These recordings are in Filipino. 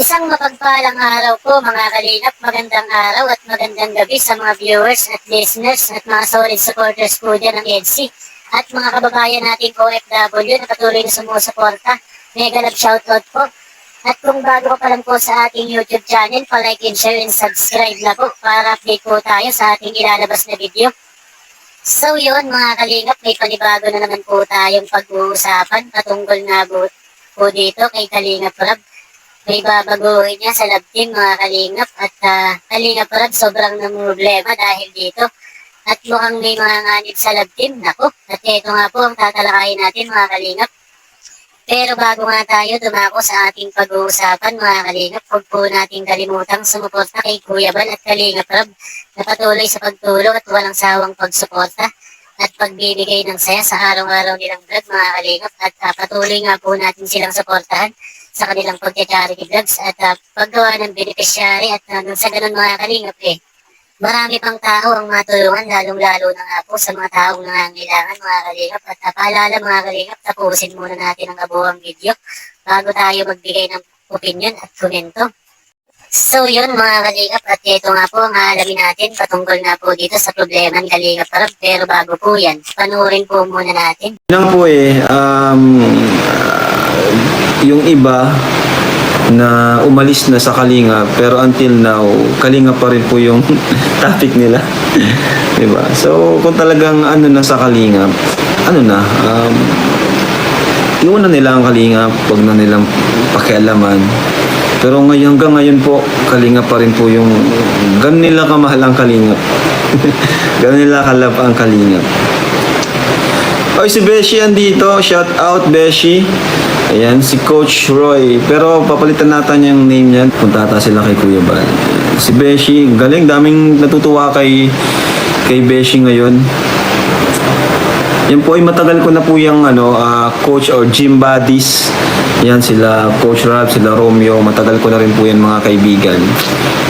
Isang mapagpalang araw po mga kalingap, magandang araw at magandang gabi sa mga viewers at listeners at mga solid supporters po dyan ng EDC at mga kababayan nating OFW na patuloy na sumusuporta. Mega love shoutout po. At kung bago pa lang po sa ating YouTube channel, pa-like and share and subscribe na po para update po tayo sa ating ilalabas na video. So yun mga kalingap, may panibago na naman po tayong pag-uusapan patungkol nga po dito kay Kalingap Rob. May babaguhin niya sa love team mga kalingap at Kalingap Rob sobrang namumroblema dahil dito at mukhang may mga nganib sa love team. Naku, at ito nga po ang tatalakayin natin mga kalingap. Pero bago nga tayo dumako sa ating pag-uusapan mga kalingap, huwag po nating kalimutang sumuporta kay Kuya Bal at Kalingap Rob na patuloy sa pagtulong at walang sawang pagsuporta at pagbibigay ng saya sa araw-araw nilang vlog mga kalingap at patuloy nga po natin silang suportahan sa kanilang pag-charity vlogs at paggawa ng beneficiary at sa ganun mga kalingap marami pang tao ang matulungan lalong-lalo na nga po sa mga taong nangangailangan mga kalingap at paalala mga kalingap, tapusin muna natin ang kabuuang video bago tayo magbigay ng opinion at komento. So yun mga kalingap at ito nga po ang aalamin natin patungkol nga po dito sa problema ng Kalingap Rob. Pero bago po yan, panuorin po muna natin. Lang po yung iba na umalis na sa Kalinga pero until now Kalinga pa rin po yung topic nila. Diba? So kung talagang na sa Kalinga, iwan na nila ang Kalinga, wag na nilang pakialaman. Pero hanggang ngayon po Kalinga pa rin po yung ganun nila kamahal ang Kalinga. Ganun nila kalab ang Kalinga. Oy, si Beshi andito. Shout out, Beshi. Ayan, si Coach Roy. Pero papalitan natin yung name niyan. Punta ata sila kay Kuya Bal. Si Beshi, galing. Daming natutuwa kay Beshi ngayon. Yan po ay matagal ko na po yung coach or gym buddies. Yan sila Coach Rob, sila Romeo. Matagal ko na rin po yan mga kaibigan.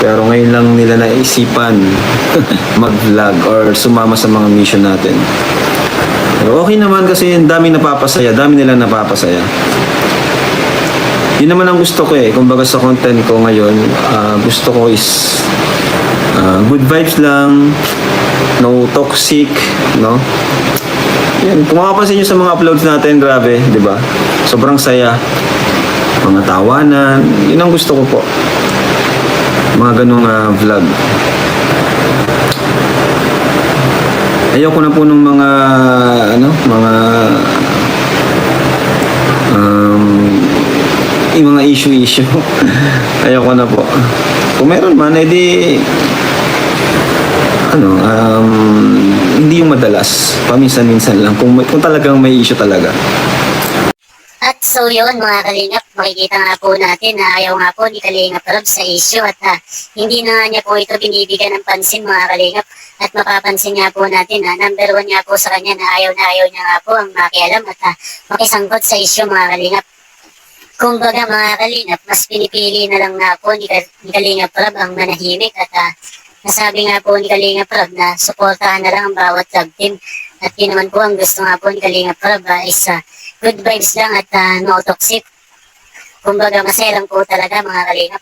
Pero ngayon lang nila naisipan mag-vlog or sumama sa mga mission natin. Pero okay naman kasi dami napapasaya, dami nilang napapasaya. Yun naman ang gusto ko kumbaga sa content ko ngayon, gusto ko is good vibes lang, no toxic, no? Yan, kung makapansin nyo sa mga uploads natin, grabe, di ba? Sobrang saya, mga tawanan, yun ang gusto ko po. Mga ganung vlog. Ayoko na po ng mga yung mga issue. Ayoko na po. Kung meron man, edi hindi yung madalas. Paminsan-minsan lang. Kung talagang may issue talaga. At so yun mga kalingap, makikita nga po natin na ayaw nga po ni Kalingap Rob sa issue at hindi na niya po ito binibigyan ng pansin mga kalingap. At mapapansin nga po natin na number 1 nga po sa kanya na ayaw niya nga po ang makialam at makisangkot sa issue mga kalingap. Kumbaga mga kalingap, mas pinipili na lang nga po ni Kalingap Rob ang manahimik at nasabi nga po ni Kalingap Rob na suportahan na lang ang bawat club team. At yun naman po ang gusto nga po ni Kalingap Rob is good vibes lang at no toxic. Kumbaga masaya lang po talaga mga kalingap.